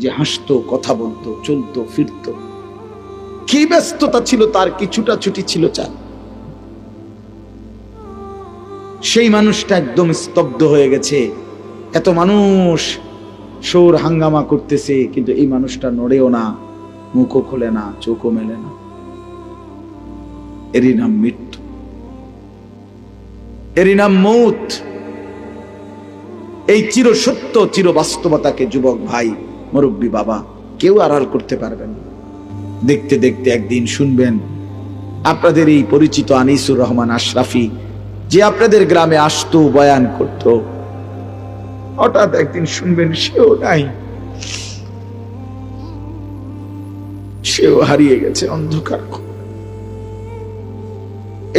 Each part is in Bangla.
যে হাসতো, কথা বলতো, চলতো, ফিরতো। কি ব্যস্ততা ছিল তার, কিছুটা ছুটি ছিল চার। সেই মানুষটা একদম স্তব্ধ হয়ে গেছে। এত মানুষ শোর হাঙ্গামা করতেছে, কিন্তু এই মানুষটা নড়েও না, মুখও খোলে না, চোখও মেলে না। এরই নাম মৃত্যু, এরই নাম মৌত। এই চির সত্য, চির বাস্তবতাকে যুবক ভাই, মুরব্বী বাবা, কেউ আড়াল করতে পারবেন না। দেখতে দেখতে একদিন শুনবেন, আপনাদের এই পরিচিত আনিসুর রহমান আশরাফি, যে আপনাদের গ্রামে আসতো, বয়ান করত, হঠাৎ একদিন শুনবেন সেও নাই, সেও হারিয়ে গেছে অন্ধকার।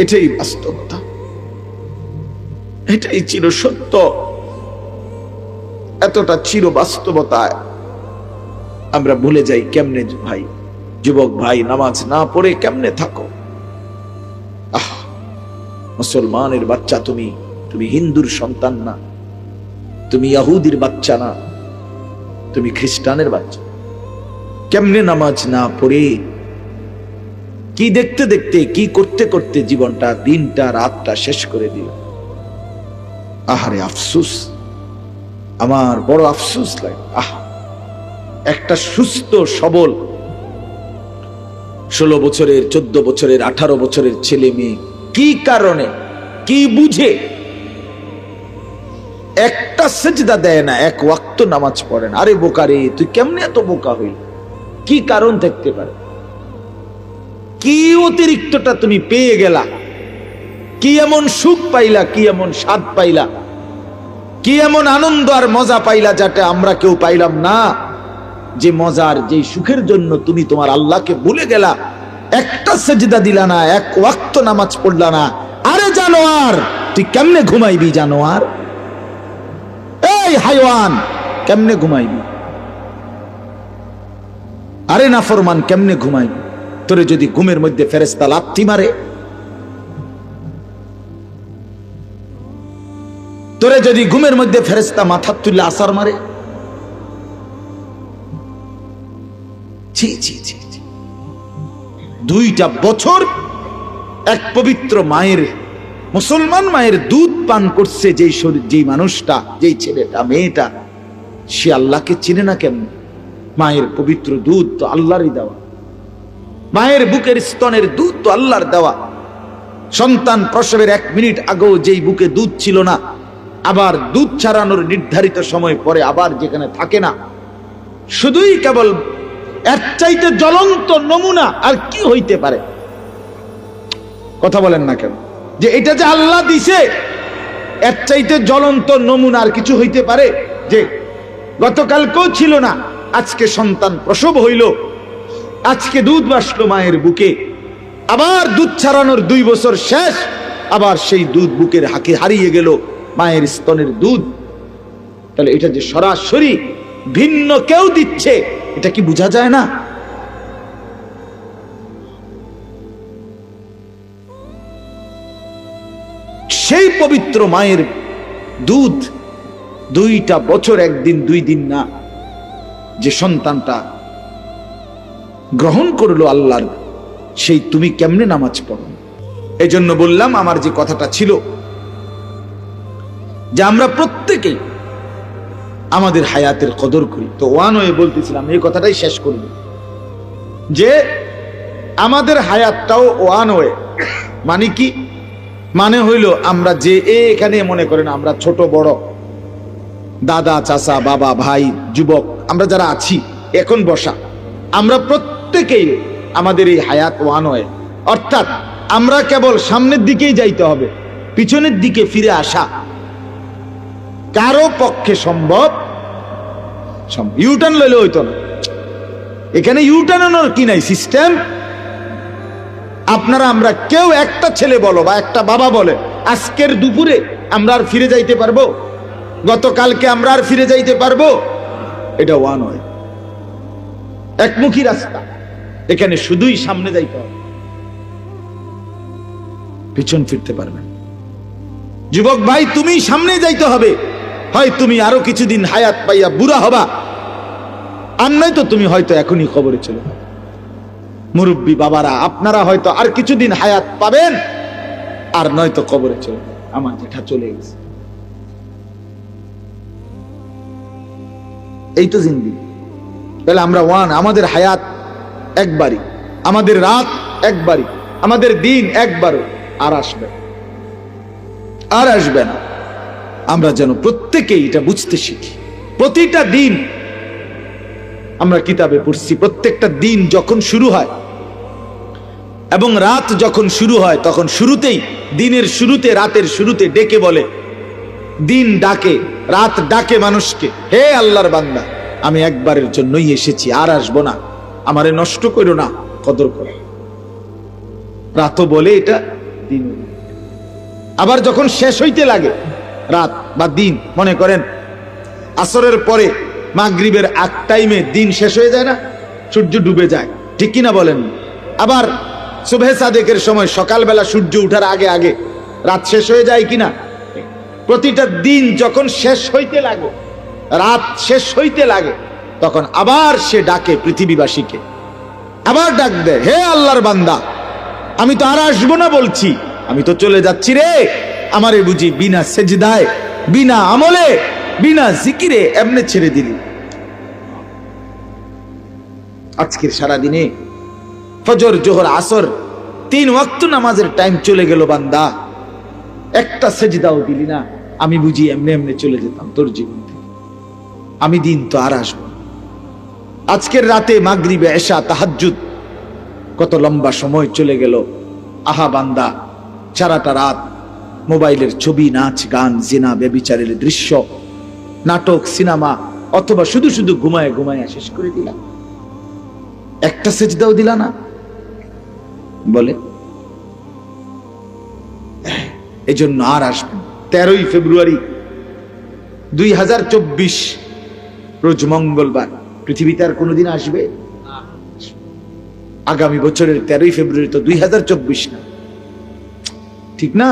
এটাই বাস্তবতা, এটাই চির সত্য। এতটা চির বাস্তবতায় আমরা ভুলে যাই কেমনে ভাই, যুবক ভাই, নামাজ না পড়ে কেমনে থাকো। আহ, মুসলমানের বাচ্চা তুমি, তুমি হিন্দুর সন্তান না, তুমি ইহুদির বাচ্চা না, তুমি খ্রিস্টানের বাচ্চা। কেমনে নামাজ না পড়ে, কি দেখতে দেখতে, কি করতে করতে জীবনটা, দিনটা, রাতটা শেষ করে দিল। আহারে আফসুস, আমার বড় আফসুস লাগে। একটা সুস্থ সবল 16 বছরের, 14 বছরের, 18 বছরের ছেলে মেয়ে কি কারণে, কি বুঝে একটা সেজদা দেয় না, এক ওয়াক্ত নামাজ পড়ে না? আরে বোকা রে, তুই কেমনে এত বোকা হইল? কি কারণ থাকতে পারে? কি অতিরিক্তটা তুমি পেয়ে গেলা? কি এমন সুখ পাইলা, কি এমন স্বাদ পাইলা, কি এমন আনন্দ আর মজা পাইলা যেটা আমরা কেউ পাইলাম না? যে মজার, যে সুখের জন্য তুমি তোমার আল্লাহকে ভুলে গেলা, একটা সেজদা দিলা না, এক ওয়াক্ত নামাজ পড়লা না। আরে জানোয়ার, তুই কেমনে ঘুমাইবি? জানোয়ার, এই হাইওয়ান, কেমনে ঘুমাইবি? আরে নাফরমান, কেমনে ঘুমাইবি? তোরে যদি ঘুমের মধ্যে ফেরেশতা লাথি মারে, তোরে যদি ঘুমের মধ্যে ফেরেশতা মাথা তুলে আসার মারে, ছি ছি ছি ছি। 2টা বছর এক পবিত্র মায়ের, মুসলমান মায়ের দুধ পান করছে যেই শরীর, যেই মানুষটা, যেই ছেলেটা, মেয়েটা, সে আল্লাহকে চিনে না কেমন? মায়ের পবিত্র দুধ তো আল্লাহরই দেওয়া, মায়ের বুকের স্তনের দুধ তো আল্লাহর দেওয়া। সন্তান প্রসবের 1 মিনিট আগেও যেই বুকে দুধ ছিল না, আবার দুধ ছাড়ানোর নির্ধারিত সময় পরে আবার যেখানে থাকে না, শুধুই কেবল এর চাইতে জ্বলন্ত নমুনা আর কি হইতে পারে? কথা বলেন না কেন? যে এটা যে আল্লাহ দিছে, এর চাইতে জ্বলন্ত নমুনা আর কিছু হইতে পারে? যে গতকালকেও ছিল না, আজকে সন্তান প্রসব হইল, আজকে দুধ বাসলো মায়ের বুকে, আবার দুধ ছাড়ানোর 2 বছর শেষ, আবার সেই দুধ বুকের হাকে হারিয়ে গেল, মায়ের স্তনের দুধ। তাহলে এটা যে সরাসরি ভিন্ন কেউ দিচ্ছে, এটা কি বোঝা যায় না? সেই পবিত্র মায়ের দুধ 2টা বছর, 1 দিন 2 দিন না, যে সন্তানটা গ্রহণ করলো আল্লাহর, সেই তুমি কেমনে নামাজ পড়ো? এই জন্য বললাম, আমার যে কথাটা ছিল যে আমরা প্রত্যেকেই আমাদের হায়াতের কদর করি। তো ওয়ান হয়ে বলতেছিলাম, এই কথাটাই শেষ করব, যে আমাদের হায়াতটাও ওয়ান হয়ে, মানে কি? মানে হইল আমরা যে এখানে মনে করেন আমরা ছোট বড়, দাদা চাচা, বাবা ভাই, যুবক, আমরা যারা আছি এখন বসা, আমরা প্রত্যেকেই আমাদের এই হায়াত ওয়ান হয়ে, অর্থাৎ আমরা কেবল সামনের দিকেই যাইতে হবে, পিছনের দিকে ফিরে আসা কারো পক্ষে সম্ভব। ইউটার্ন লইলে হইতো না, এখানে ইউটার্নের কি নাই সিস্টেম। আপনারা আমরা কেউ, একটা ছেলে বলো বা একটা বাবা বলে, আজকের দুপুরে আমরা আর ফিরে যাইতে পারবো? গতকালকে আমরা আর ফিরে যাইতে পারবো? এটা ওয়ান হয়, একমুখী রাস্তা। এখানে শুধুই সামনে যাইতে হবে, পিছন ফিরতে পারবেন। যুবক ভাই, তুমি সামনে যাইতে হবে, হয় তুমি আরো কিছুদিন হায়াত পাইয়া বুড়া হবা, আর নয়তো তুমি হয়তো এখনই কবরে চলে যাবে। মুরব্বী বাবারা, আপনারা হয়তো আর কিছুদিন হায়াত পাবেন, আর নয়তো কবরে চলে যাবে। আমার যেটা চলে গেছে, এই তো জিন্দেগি। তাহলে আমরা আমাদের হায়াত একবারই, আমাদের রাত একবারই, আমাদের দিন একবারও আর আসবে না। আমরা যেন প্রত্যেকেই এটা বুঝতে শিখি। প্রতিটা দিন আমরা কিতাবে পড়ছি, প্রত্যেকটা দিন যখন শুরু হয় এবং রাত যখন শুরু হয়, তখন শুরুতেই, দিনের শুরুতে, রাতের শুরুতে ডেকে বলে, দিন ডাকে, রাত ডাকে মানুষকে, হে আল্লাহর বান্দা, আমি একবারের জন্যই এসেছি, আর আসবো না, আমারে নষ্ট করো না, কদর করো। রাতও বলে এটা, দিন। আবার যখন শেষ হইতে লাগে রাত বা দিন, মনে করেন আসরের পরে মাগরিবের আগ টাইমে দিন শেষ হয়ে যায় না, সূর্য ডুবে যায়, ঠিক কিনা বলেন? আবার সুবহে সাদেকের সময় সকালবেলা সূর্য উঠার আগে আগে রাত শেষ হয়ে যায় কিনা? প্রতিটা দিন যখন শেষ হইতে লাগে, রাত শেষ হইতে লাগে, তখন আবার সে ডাকে পৃথিবীবাসীকে, আবার ডাক দেয়, হে আল্লাহর বান্দা, আমি তো আর আসবো না বলছি, আমি তো চলে যাচ্ছি রে, আমারে বুঝি বিনা সেজদায়, বিনা আমলে, বিনা জিকিরে এমনে ছেড়ে দিলি? আজকের সারা দিনে ফজর, জোহর, আসর 3 ওয়াক্ত নামাজের টাইম চলে গেল বান্দা, একটা সেজদাও দিলি না, আমি বুঝি এমনি এমনি চলে যেতাম তোর জীবন থেকে, আমি দিন তো আর আসবো। আজকের রাতে মাগরিবে, এশা, তাহাজ্জুদ, কত লম্বা সময় চলে গেল। আহা বান্দা, সারাটা রাত মোবাইলের ছবি, নাচ, গান, জিনা, ব্যভিচারের দৃশ্য, নাটক, সিনেমা, অথবা শুধু শুধু ঘুমায় ঘুমায় শেষ করে দিলা, একটা সেজদাও দিলা না। বলে এই জন্য আর আসবেন 13ই ফেব্রুয়ারি 2024, রোজ মঙ্গলবার, পৃথিবীতে আর কোনোদিন আসবে? আগামী বছরের 13ই ফেব্রুয়ারি তো 2024 না, ঠিক না?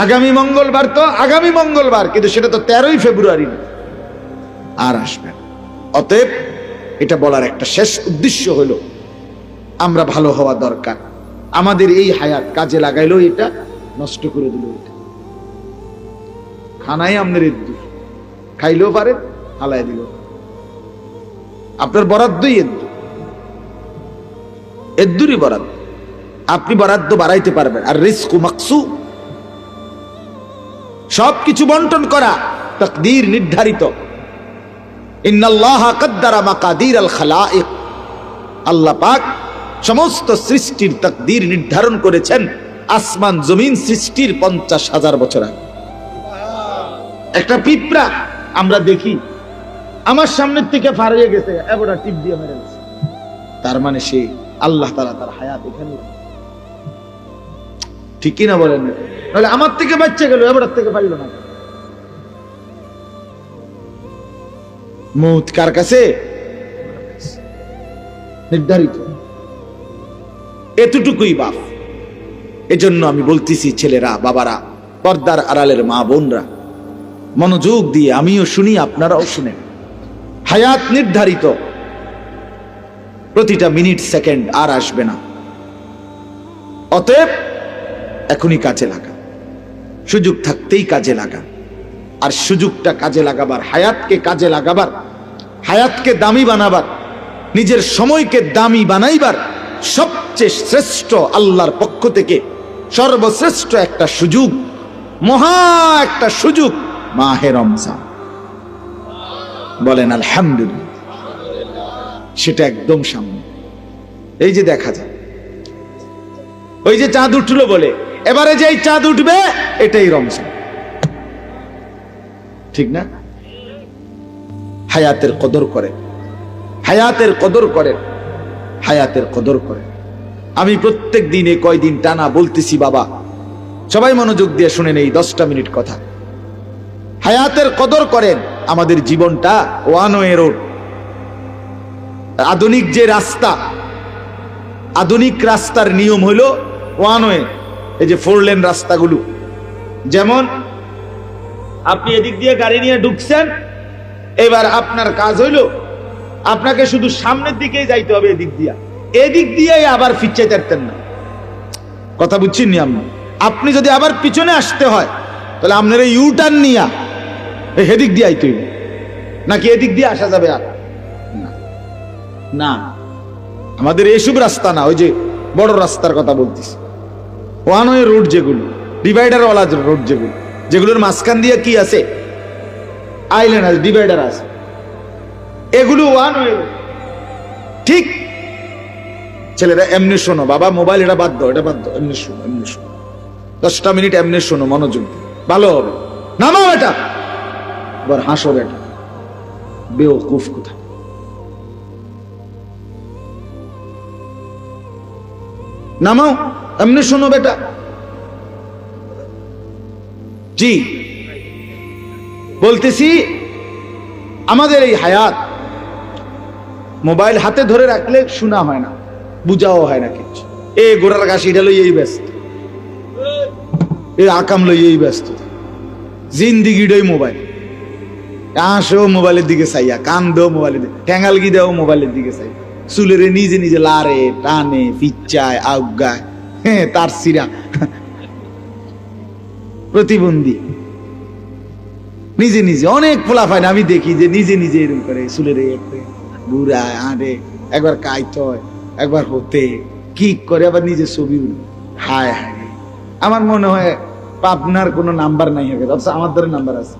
আগামী মঙ্গলবার তো আগামী মঙ্গলবার, কিন্তু সেটা তো 13ই ফেব্রুয়ারি না, আর আসবে। অতএব এটা বলার একটা শেষ উদ্দেশ্য হলো, আমরা ভালো হওয়া দরকার। আমাদের এই হায়াত কাজে লাগাইলো, এটা নষ্ট করে দিল। এটা খানায় আপনার এদ্দুর, খাইলেও পারে, হালাই দিল, আপনার বরাদ্দই এদ্দুরই বরাদ্দ, আপনি বরাদ্দ বাড়াইতে পারবেন। আর রিজকু মাকসুম, সবকিছু বন্টন করা, তাকদীর নির্ধারিত। ইন্নাল্লাহা কাদ্দারা মাকাদির আল খালাইক, আল্লাহ পাক সমস্ত সৃষ্টির তাকদীর নির্ধারণ করেছেন আসমান জমিন সৃষ্টির 50,000 বছর আগে। একটা পিঁপড়া আমরা দেখি আমার সামনের থেকে পার হয়ে গেছে, এবড়া টিপ দিয়ে মেরে গেছে, তার মানে সে আল্লাহ তাআলা তার হায়াত এখানে, ঠিক কিনা বলেন? তাহলে আমার থেকে বাচ্চা গেল, এবড়ার থেকে পাইল না। মউত কার কাছে? নির্ধারিত, এতটুকুই বাপ। এজন্য আমি বলতেছি, ছেলেরা, বাবারা, পর্দার আড়ালের মা বোনরা, মনোযোগ দিয়ে আমিও শুনি, আপনারাও শুনেন। হায়াত নির্ধারিত, প্রতিটা মিনিট সেকেন্ড আর আসবে না। অতএব এখনই কাজে লাগা, সুযোগ থাকতেই কাজে লাগা। আর সুযোগটা কাজে লাগাবার, হায়াতকে কাজে লাগাবার, হায়াতকে দামি বানাবার, নিজের সময়কে দামি বানাইবার সবচেয়ে শ্রেষ্ঠ, আল্লাহর পক্ষ থেকে সর্বশ্রেষ্ঠ একটা সুযোগ, মহা একটা সুযোগ, মাহে রমজান। বলেন আলহামদুলিল্লাহ। সেটা একদম সামনে, এই যে দেখা যায়, ওই যে চাঁদ উঠলো বলে, এবারে যে চাঁদ উঠবে এটাই রমজান, ঠিক না? হায়াতের কদর করে, হায়াতের কদর করে, হায়াতের কদর করে। আমি প্রত্যেক দিনে কয়দিন টানা বলতেছি, বাবা সবাই মনোযোগ দিয়ে শুনেন এই 10টা মিনিট কথা। হায়াতের কদর করেন। আমাদের জীবনটা ওয়ান ওয়ে রোড, আধুনিক যে রাস্তা, আধুনিক রাস্তার নিয়ম হলো ওয়ান ওয়ে। এই যে 4 লেন রাস্তাগুলো, যেমন আপনি এদিক দিয়ে গাড়ি নিয়ে ঢুকছেন, এবার আপনার কাজ হইল আপনাকে শুধু সামনের দিকেই যাইতে হবে, এদিক দিয়া, এদিক দিয়েই আবার ফিরতে চাইতেন না। কথা বুঝছেন নি? আপনি যদি আবার পিছনে আসতে হয় তাহলে আপনার এই ইউটার্ন নিয়া এদিক দিয়ে আইতে হইবে, নাকি এদিক দিয়ে আসা যাবে? আর না, আমাদের এইসব রাস্তা না, ওই যে বড় রাস্তার কথা বলতেছি, ওয়ান ওয়ে রোড, যেগুলো ডিভাইডার ওয়ালা রোড, যেগুলোর মাঝখান দিয়ে কি আছে, আইল্যান্ড আছে, ডিভাইডার আছে, এগুলো ওয়ান ওয়ে। ঠিক ছেলেরা এমনি শোনো, বাবা মোবাইল এটা বাদ দাও, এটা বাদ দাও, এমনি শোনো, এমনি শোনো, 10টা মিনিট এমনি শোনো, মনোযোগ ভালো হবে। নামাও এটা, এবার হাসো বেটা, বেওকুফ কোথায়। নামাও, এমনি শোনো বেটা। জি বলতেছি, আমাদের এই হায়াত মোবাইল হাতে ধরে রাখলে শোনা হয় না, বুঝাও হয় না কিছু। এ গোড়ার কাশি এটা লই এই ব্যস্ত, এ আকাম লই এই ব্যস্ত, জিন্দিগিটাই মোবাইল। আসো মোবাইলের দিকে চাইয়া, কান দেও মোবাইলের দিকে, ট্যাঙ্গালগি দেও মোবাইলের দিকে চাই, চুলেরে নিজে নিজে লারে টানে, পিচ্চায়, আউগায়, হ্যাঁ তার সিরা প্রতিবন্ধী নিজে নিজে। অনেক ফোলাফায় না, আমি দেখি যে নিজে নিজে এরকম করে চুলের বুড়ায় আঁটে, একবার কাইতে হয়, একবার হতে কি করে, আবার নিজে ছবি। হায় হায়, আমার মনে হয় পাবনার কোনো নাম্বার নাই, আমাদের নাম্বার আছে।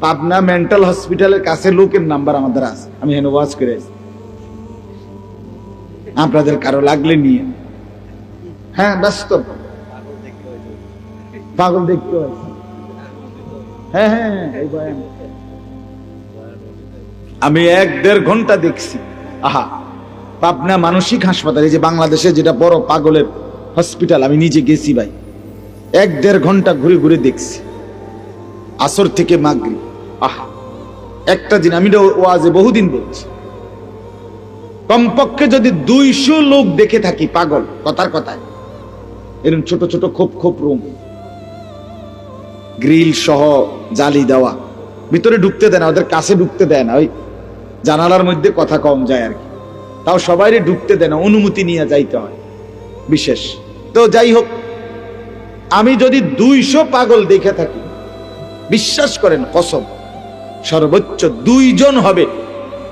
পাবনা মেন্টাল হসপিটালের কাছে লোকের নাম্বার আমাদের আছে, আমি হেন ওয়াজ করে আছি, আপনাদের কারো লাগলে নিয়ে। হ্যাঁ ব্যস্ত, পাগল দেখতে হয়। হ্যাঁ হ্যাঁ, আমি 1-1.5 ঘন্টা দেখছি। আহা, পাবনা মানসিক হাসপাতাল, এই যে বাংলাদেশে যেটা বড় পাগলের হসপিটাল, আমি নিজে গেছি ভাই, 1-1.5 ঘন্টা ঘুরে ঘুরে দেখছি, আসর থেকে মাগরিব। আহা, একটা দিন আমি ওয়াজে বহুদিন বলছি, কমপক্ষে যদি 200 লোক দেখে থাকি পাগল, কথার কথায়, এরকম ছোট ছোট খোপ খোপ রুম, গ্রিল সহ জালি দেওয়া, ভিতরে ঢুকতে দেয় না, ওদের কাছে ঢুকতে দেয় না, ওই জানালার মধ্যে কথা কম যায় আর কি, তাও সবাইরে ঢুকতে দেয় না, অনুমতি নিয়ে যাইতে হয় বিশেষ। তো যাই হোক, আমি যদি 200 পাগল দেখে থাকি, বিশ্বাস করেন কসম, সর্বোচ্চ 2 জন হবে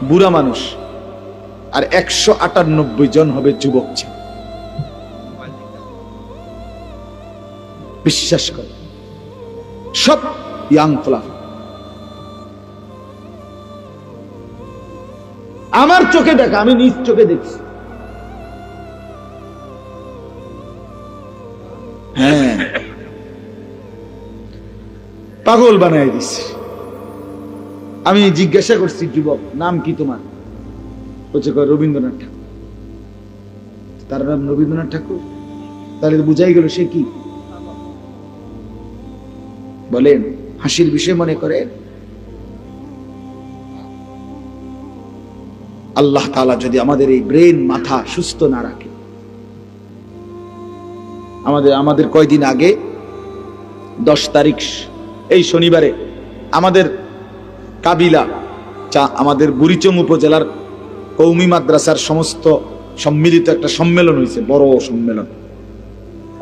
বুড়া মানুষ, আর 198 জন হবে যুবক ছেলে। বিশ্বাস করে, সব ইয়াং ফ্লাফ। আমার চোখে দেখা, আমি নিজ চোখে দেখছি। হ্যাঁ, পাগল বানাই দিছি। আমি জিজ্ঞাসা করছি, যুবক নাম কি তোমার? বলছে রবীন্দ্রনাথ ঠাকুর। তার নাম রবীন্দ্রনাথ ঠাকুর? তাহলে তো বুঝাই গেল সে কি। বলেন, হাসির বিষয় মনে করেন? আল্লাহ তাআলা যদি আমাদের এই ব্রেন, মাথা সুস্থ না রাখে, আমাদের কয়দিন আগে 10 তারিখ এই শনিবারে আমাদের কাবিলা, আমাদের বুড়িচং উপজেলার কৌমি মাদ্রাসার সমস্ত সম্মিলিত একটা সম্মেলন হয়েছে, বড় সম্মেলন,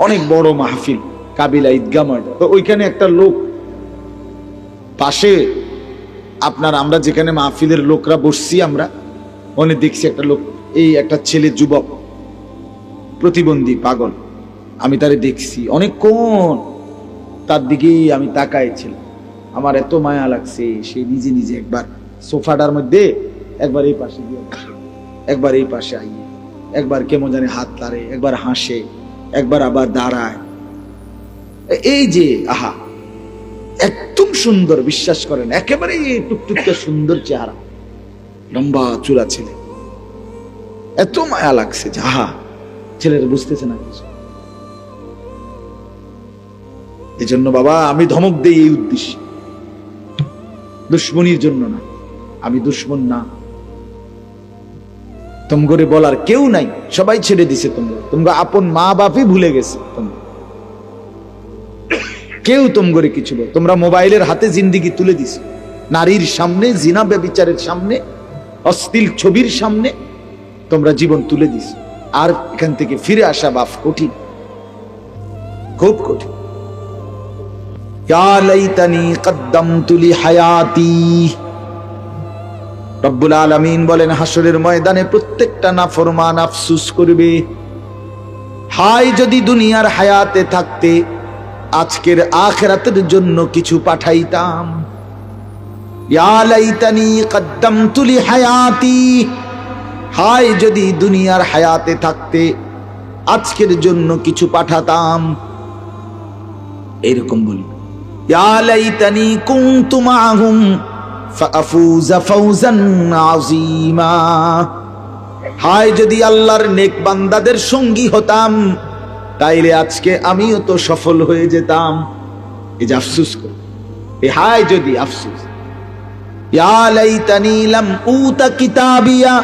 অনেক বড় মাহফিল, কাবিলা ঈদগাহ ময়দান। তো ওইখানে একটা লোক পাশে, আপনার আমরা যেখানে মাহফিলের লোকরা বসছি, আমরা ওখানে দেখছি একটা লোক, এই একটা ছেলে, যুবক, প্রতিবন্ধী, পাগল। আমি তারে দেখছি অনেকক্ষণ, তার দিকেই আমি তাকাইছিলাম, আমার এত মায়া লাগছে। সে নিজে নিজে একবার সোফাটার মধ্যে, একবার এই পাশে গিয়ে, একবার এই পাশে আইয়ে, একবার কেমন জানি হাত লাড়ে, একবার হাসে, একবার আবার দাঁড়ায়। এই যে আহা, একদম সুন্দর, বিশ্বাস করেন, একেবারে টুকটুকে সুন্দর চেহারা, লম্বা চুলা ছেলে, এত মায়া লাগছে যে আহা, ছেলেরা বুঝতেছে না কিছু। এই জন্য বাবা আমি ধমক দেই এই উদ্দেশ্যে, দুশ্মনির জন্য না। আমি দুশ্মন না, তোমগরে বলার কেউ নাই, সবাই ছেড়ে দিছে, তোমরা আপন মা বাপই ভুলে গেছে, কেউ তোমগরে কিছু বল। তোমরা মোবাইলের হাতে জিন্দিগি তুলে দিছো, নারীর সামনে, জিনা ব্যভিচারের সামনে অশ্লীল ছবির সামনে তোমরা জীবন তুলে দিস, আর এখান থেকে ফিরে আসা বাপ কঠিন, খুব কঠিন। ইয়া লাইতানি কদ্দামতু লিহায়াতি। রব্বুল আলামিন বলেন হাসরের ময়দানে প্রত্যেকটা নাফরমান আফসোস করবে, হায় যদি দুনিয়ার হায়াতে থাকতে আজকের আখিরাতের জন্য কিছু পাঠাইতাম। ইয়া লাইতানি কদ্দামতু লিহায়াতি, হায় যদি দুনিয়ার হায়াতে থাকতে আজকের জন্য কিছু পাঠাতাম। এরকম বলি, ইয়া লাইতানি কুনতু মাআহুম ফাআফুযা ফাওজান আযীমা, হায় যদি আল্লাহর নেক বান্দাদের সঙ্গী হতাম, তাইলে আজকে আমিও তো সফল হয়ে যেতাম। এই যে আফসোস করি, এই হায় যদি আফসোস। ইয়া লাইতানি লাম উতা কিতাবিয়া,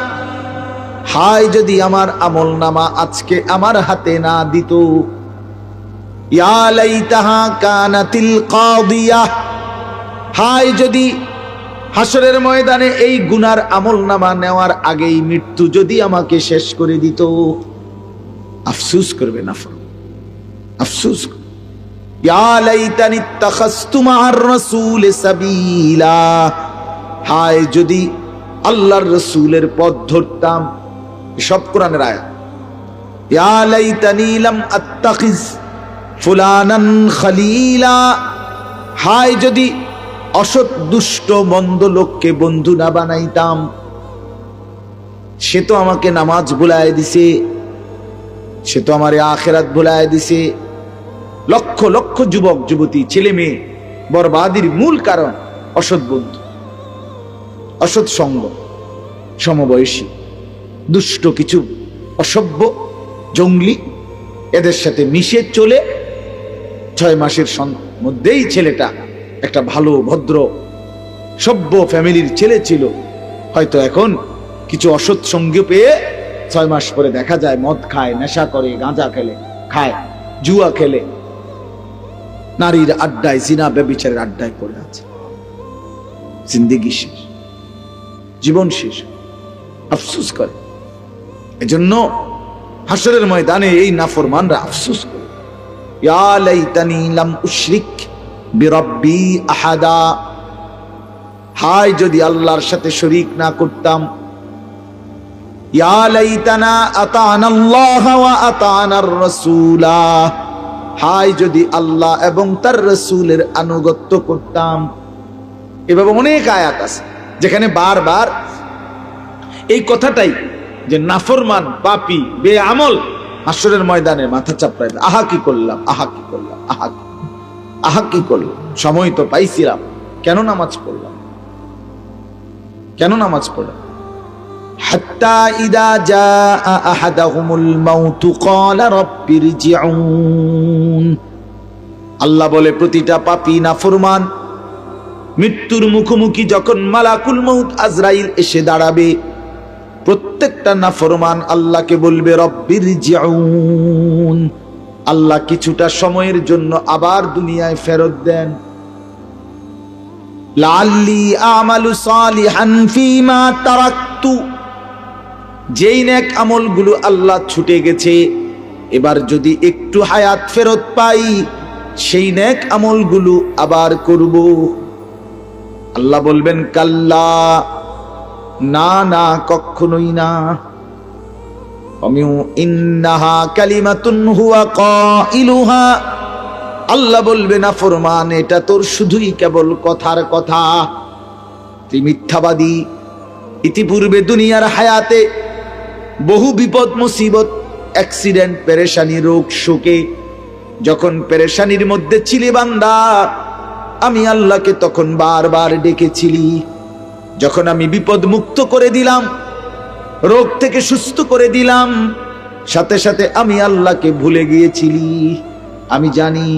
হায় যদি আমার আমলনামা আজকে আমার হাতে না দিত। ইয়া লাইতাহা কানাতিল কাদিয়া, হায় যদি হাসরের ময়দানে এই গুনার আমলনামা নেওয়ার আগেই মৃত্যু যদি আমাকে শেষ করে দিত। আফসোস করবে না, আফসোস। ইয়া লাইতানি ইত্তাখাযতু মা'আর রাসূল সাবিলা, হায় যদি আল্লাহর রাসূলের পথ ধরতাম। সব কোরআনের আয়াত। ইয়া লাইতানি লাম আত্তাখিজ ফুলানান খলিলা, হায় যদি অসৎ দুষ্ট মন্দ লোককে বন্ধু না বানাইতাম। সে তো আমাকে নামাজ ভুলায় দিছে, সে তো আমার আখিরাত ভুলায় দিছে। লক্ষ লক্ষ যুবক যুবতী ছেলে মেয়ে বরবাদির মূল কারণ অসৎ বন্ধু, অসৎ সঙ্গ, সমবয়সী দুষ্ট কিছু অসভ্য জঙ্গলি এদের সাথে মিশে চলে 6 মাসের মধ্যেই ছেলেটা একটা ভালো ভদ্র সভ্য ফ্যামিলির ছেলে ছিল, হয়তো এখন কিছু অসৎ সঙ্গ পেয়ে 6 মাস পরে দেখা যায় মদ খায়, নেশা করে, গাঁজা খেলে, খায়, জুয়া খেলে, নারীর আড্ডায়, জিনা ব্যভিচারের আড্ডায় পড়ে আছে। জিন্দেগি শেষ, জীবন শেষ। আফসোস করে। এজন্য হাসরের ময়দানে এই নাফরমানরা আফসোস করে, ইয়া লাইতানি লাম উশরিক বিরাব্বি আহাদা, হায় যদি আল্লাহর সাথে শরীক না করতাম। ইয়া লাইতানা আতানাল্লাহ ওয়া আতানার রাসূলা, হায় যদি আল্লাহ এবং তার রাসূলের আনুগত্য করতাম। এভাবে অনেক আয়াত আছে যেখানে বারবার এই কথাটাই, যে নাফরমান পাপী বেআমল হাসরের ময়দানে মাথা চাপড়াইবে, আহা কি করলাম, আহা কি করলাম, আহা কি করলাম, সময় তো পাইছিলাম, কেন নামাজ পড়লাম, কেন নামাজ পড়লাম। হাত্তা ইদা জাআ আহাদাহুমুল মাউত ক্বালা রাব্বিরজিউন, আল্লাহ বলে প্রতিটা পাপী নাফরমান মৃত্যুর মুখোমুখি যখন মালাকুল মউত আজরাইল এসে দাঁড়াবে, প্রত্যেকটা নাফরমান আল্লাহকে বলবে রব্বিরজিউন, আল্লাহ কিছুটা সময়ের জন্য আবার দুনিয়ায় ফেরত দেন। লাআল্লি আমালু সালিহান ফীমা তারাকতু, যেই নেক আমলগুলো আল্লাহ ছুটে গেছে এবার যদি একটু হায়াত ফেরত পাই সেই নেক আমলগুলো আবার করব। আল্লাহ বলবেন কাল্লা, না না কখনোই না। ইন্নাহা কালিমাতুন হুয়া কাইলুহা, আল্লাহ বলবে না ফরমান এটা তোর শুধুই কেবল কথার কথা, তুই মিথ্যাবাদী। ইতিপূর্বে দুনিয়ার হায়াতে বহু বিপদ মুসিবত, অ্যাক্সিডেন্ট, পেরেশানি, রোগ শোকে যখন পেরেশানির মধ্যে ছিলি বান্দা, আমি আল্লাহকে তখন বারবার ডেকেছিলি। যখন আমি বিপদ মুক্ত করে দিলাম, রোগ থেকে সুস্থ করে দিলাম, সাথে সাথে আমি আল্লাহকে ভুলে গিয়েছিলি। আমি জানি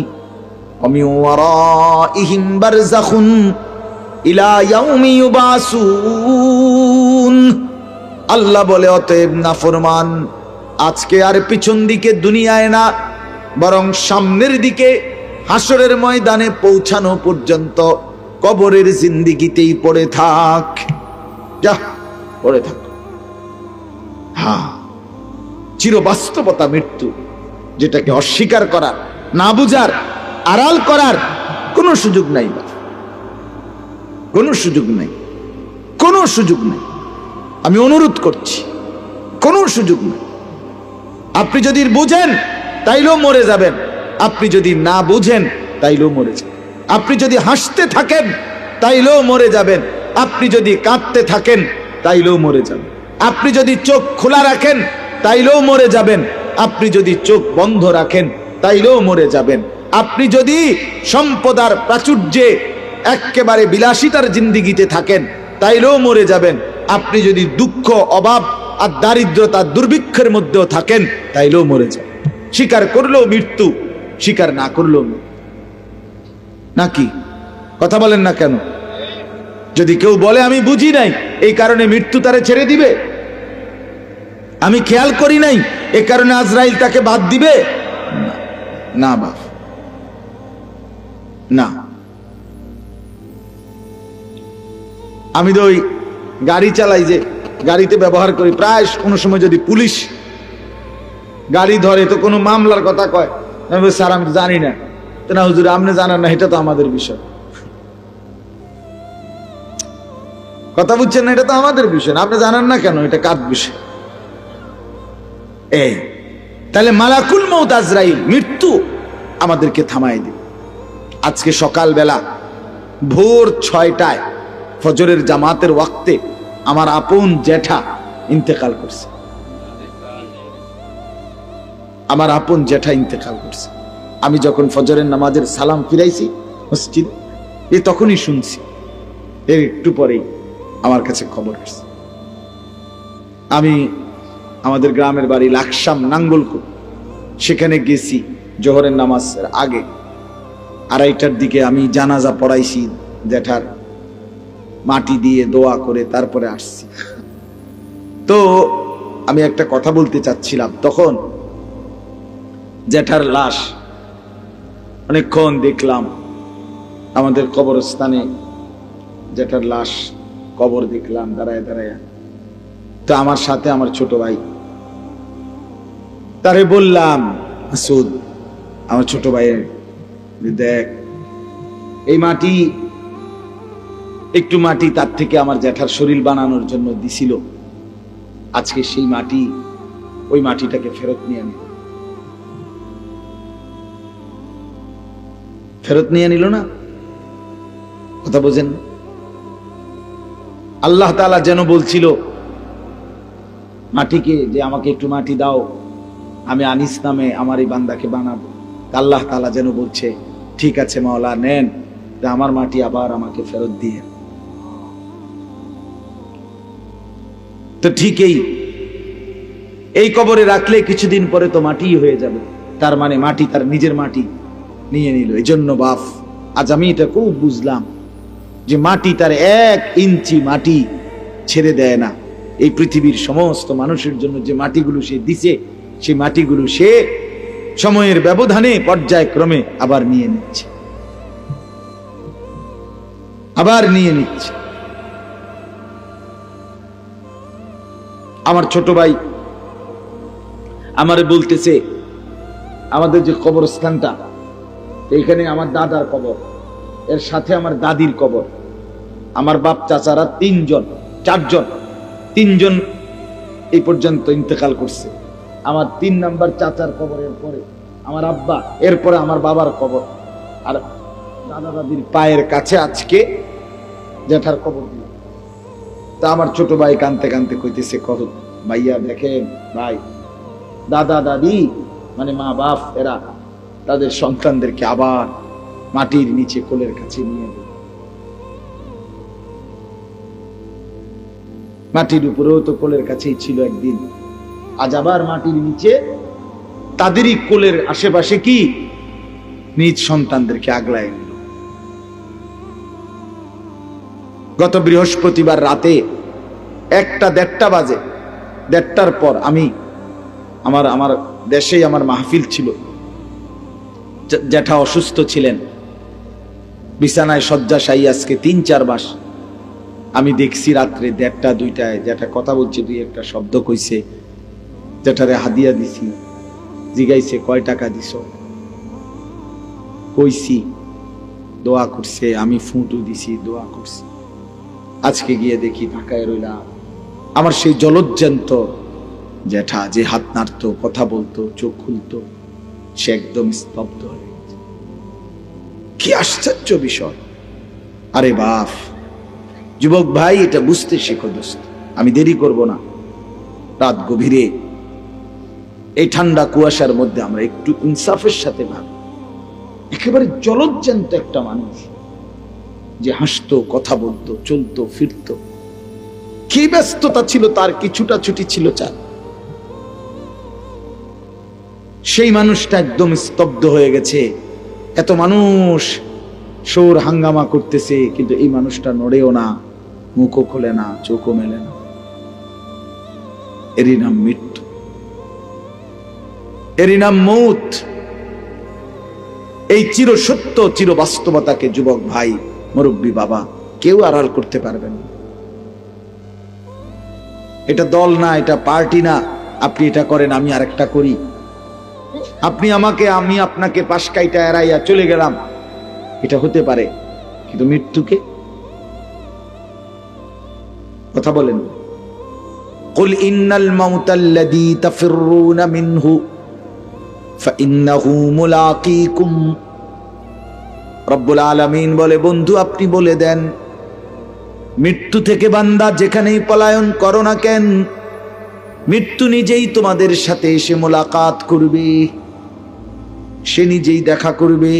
আমি ওয়ারাইহিম বারযাখুন ইলা ইয়াউমি ইউবাসুন। আল্লাহ বলে অতএব নাফরমান আজকে আর পিছন দিকে দুনিয়ায় না, বরং সামনের দিকে হাসরের ময়দানে পৌঁছানো পর্যন্ত কবরের জিন্দেগিতেই পড়ে থাক। যা পড়ে থাকো। হ্যাঁ, চিরবাস্তবতা মৃত্যু, যেটাকে অস্বীকার করার, না বুঝার, আড়াল করার কোনো সুযোগ নাই, কোনো সুযোগ নাই, কোনো সুযোগ নাই। আমি অনুরোধ করছি, কোনো সুযোগ নাই। আপনি যদি বুঝেন তাইলেও মরে যাবেন, আপনি যদি না বুঝেন তাইলেও মরে যাবেন। আপনি যদি হাসতে থাকেন তাইলেও মরে যাবেন, আপনি যদি কাঁদতে থাকেন তাইলেও মরে যাবেন। আপনি যদি চোখ খোলা রাখেন তাইলেও মরে যাবেন, আপনি যদি চোখ বন্ধ রাখেন তাইলেও মরে যাবেন। আপনি যদি সম্পদার প্রাচুর্যে একেবারে বিলাসিতার জিন্দিগিতে থাকেন তাইলেও মরে যাবেন। আপনি যদি দুঃখ, অভাব আর দারিদ্রতা, দুর্ভিক্ষের মধ্যেও থাকেন তাইলেও মরে যাবেন। স্বীকার করলেও মৃত্যু, স্বীকার না করলেও নাকি? কথা বলেন না কেন? যদি কেউ বলে আমি বুঝি নাই এই কারণে মৃত্যু তারে ছেড়ে দিবে, আমি খেয়াল করি নাই এ কারণে আজরাইল তাকে বাদ দিবে, না বাপ, না। আমি তো ওই গাড়ি চালাই, যে গাড়িতে ব্যবহার করি, প্রায় কোনো সময় যদি পুলিশ গাড়ি ধরে তো কোনো মামলার কথা কয়, আমি বলি স্যার আমি জানি না। তো না হুজুর আপনি জানেন না, এটা তো আমাদের বিষয়। কথা বুঝছেন না? এটা তো আমাদের বিষয় না, আপনি জানেন না কেন? এটা কার বিষয়? এই তাহলে মালাকুল মউত আজরাইল, মৃত্যু আমাদেরকে থামাই দিবে। আজকে সকালবেলা ভোর 6টায় ফজরের জামাতের ওয়াক্তে আমার আপন জ্যাঠা ইন্তেকাল করছে, আমার আপন জ্যাঠা ইন্তেকাল করছে। আমি যখন ফজরের নামাজের সালাম ফিরাইছি মসজিদে, এই তখনই শুনছি, এর একটু পরেই আমার কাছে খবর আসছে। আমি আমাদের গ্রামের বাড়ি লাকসাম নাঙ্গলকোট, সেখানে গেছি জোহরের নামাজের আগে 2:30টার দিকে। আমি জানাজা পড়াইছি জ্যাঠার, মাটি দিয়ে দোয়া করে তারপরে আসছি। তো আমি একটা কথা বলতে চাচ্ছিলাম, তখন জ্যাঠার লাশ অনেকক্ষণ দেখলাম আমাদের কবরস্থানে, জ্যাঠার লাশ কবর দেখলাম দাঁড়ায় দাঁড়ায়। তো আমার সাথে আমার ছোট ভাই, তারে বললাম মাসুদ, আমার ছোট ভাইয়ের, দেখ এই মাটি, একটু মাটি তার থেকে আমার জ্যাঠার শরীর বানানোর জন্য দিছিল, আজকে সেই মাটি, ওই মাটিটাকে ফেরত নিয়ে নিল। ফেরত নিয়ে নিল না? কথা বোঝেন? আল্লাহ তাআলা যেন বলছিল মাটিকে যে আমাকে একটু মাটি দাও, আমি আনিস নামে আমার এই বান্দাকে বানাবো। আল্লাহ তাআলা যেন বলছে ঠিক আছে মাওলা, নেন, আমার মাটি আবার আমাকে ফেরত দিয়ে। তো ঠিকই এই কবরে রাখলে কিছুদিন পরে তো মাটি হয়ে যাবে, তার মানে মাটি তার নিজের মাটি নিয়ে নিল। এই জন্য বাপ, আজ আমি এটা খুব বুঝলাম যে মাটি তার 1 ইঞ্চি মাটি ছেড়ে দেয় না। এই পৃথিবীর সমস্ত মানুষের জন্য যে মাটিগুলো সে দিছে, সেই মাটিগুলো সে সময়ের ব্যবধানে পর্যায়ক্রমে আবার নিয়ে নিচ্ছে, আবার নিয়ে নিচ্ছে। আমার ছোট ভাই আমারে বলতেছে, আমাদের যে কবরস্থানটা, এইখানে আমার দাদার কবর, এর সাথে আমার দাদির কবর, আমার বাপ চাচারা 3জন এই পর্যন্ত ইন্তেকাল করছে। আমার 3 নাম্বার চাচার কবরের পরে আমার আব্বা, এরপরে আমার বাবার কবর, আর দাদা দাদির পায়ের কাছে আজকে জ্যাঠার কবর দিল। তা আমার ছোট ভাই কানতে কানতে কইতেছে, কহ ভাইয়া দেখেন ভাই, দাদা দাদি মানে মা বাপ, এরা তাদের সন্তানদেরকে আবার মাটির নিচে কোলের কাছে নিয়ে গেল। মাটির উপরেও তো কোলের কাছেই ছিল একদিন, আজ আবার মাটির নিচে তাদেরই কোলের আশেপাশে কি নিজ সন্তানদেরকে আগলায় নিল। গত বৃহস্পতিবার রাতে 1টা-1:30 বাজে, 1:30টার পর আমি আমার দেশেই আমার মাহফিল ছিল। জ্যাঠা অসুস্থ ছিলেন, বিছানায় শয্যাশায়ী আজকে 3-4 মাস। আমি দেখছি রাত্রে 1:30 2টায় যেটা কথা বলছে, দুই একটা শব্দ কইছে, যেটারে হাদিয়া দিছি, জিগাইছে কয় টাকা দিছ, কইছি, দোয়া করছে, আমি ফুঁটু দিছি, দোয়া করছি। আজকে গিয়ে দেখি ঢাকায় রইলাম। আমার সেই জলজ্জান্ত জ্যাঠা যে হাত নাড়তো, কথা বলতো, চোখ খুলতো, সে একদম স্তব্ধ হয়ে গেছে। কি আশ্চর্য বিষয়! আরে বাপ, যুবক ভাই, এটা বুঝতে শেখো দোস্ত। আমি দেরি করব না। রাত গভীরে এই ঠান্ডা কুয়াশার মধ্যে আমরা একটু ইনসাফের সাথে ভাবি, একেবারে জলজ্জান্ত একটা মানুষ যে হাসতো, কথা বলতো, চলতো, ফিরতো, কি ব্যস্ততা ছিল তার, কিছুটা ছুটি ছিল চার। সেই মানুষটা একদম স্তব্ধ হয়ে গেছে। এত মানুষ শোর হাঙ্গামা করতেছে, কিন্তু এই মানুষটা নড়েও না, মুখও খোলে না, চোখও মেলে না। এরই নাম মৃত্যু, এরই নাম মৌত। এই চির সত্য, চির বাস্তবতাকে যুবক ভাই, মুরব্বী বাবা, কেউ আড়াল করতে পারবেন না। এটা দল না, এটা পার্টি না। আপনি এটা করেন, আমি আরেকটা করি। আপনি আমাকে, আমি আপনাকে পাশ কাইটা এড়াইয়া চলে গেলাম, এটা হতে পারে, কিন্তু মৃত্যুকে কথা বলেন। কুল ইন্নাল মাউতাল্লাযী তাফিররুনা মিনহু ফাইন্নাহু মুলাকীকুম। রব্বুল আলামিন বলে, বন্ধু আপনি বলে দেন, মৃত্যু থেকে বান্দা যেখানেই পলায়ন করো না কেন, মৃত্যু নিজেই তোমাদের সাথে এসে মোলাকাত করবে, সে নিজেই দেখা করবে।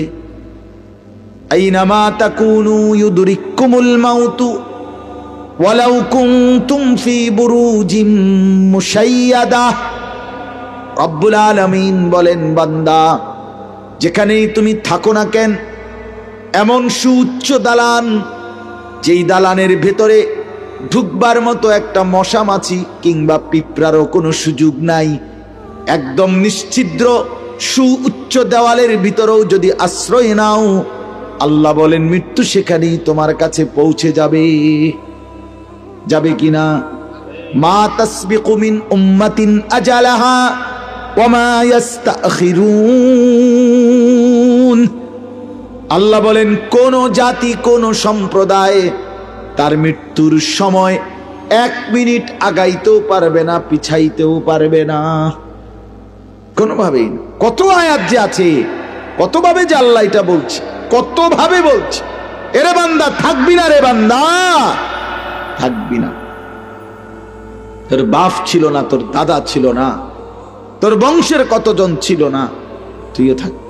আইনামা তাকুনু ইউদরিকুমুল মাউতু ওয়ালাউ কুনতুম ফি বুরুজিম মুশাইয়াদা। রব্বুল আলামিন বলেন, বান্দা যেখানেই তুমি থাকো না কেন, এমন সুউচ্চ দালান, যেই দালানের ভেতরে ঢুকবার মতো একটা মশা মাছি কিংবা পিঁপড়ারও কোনো সুযোগ নাই, একদম নিশ্ছিদ্র সুউচ্চ দেওয়ালের ভিতরেও যদি আশ্রয় নাও, আল্লাহ বলেন মৃত্যু সেখানেই তোমার কাছে পৌঁছে যাবে। যাবে কিনা? মা তাসবিকু মিন উম্মাতিন আজালাহা ওয়া মা ইস্তাখিরুন। আল্লাহ বলেন কোন জাতি, কোন সম্প্রদায় তার মৃত্যুর সময় 1 মিনিট আগাইতেও পারবে না, পিছাইতেও পারবে না, কোনোভাবেই না। কত আয়াত যে আছে, কতভাবে যে আল্লাহ এটা বলছে, কতভাবে বলছে, এরে বান্দা থাকবি না, রে বান্দা থাকবি না। তোর বাপ ছিল না, তোর দাদা ছিল না, তোর বংশের কতজন ছিল না, তুইও থাকবি।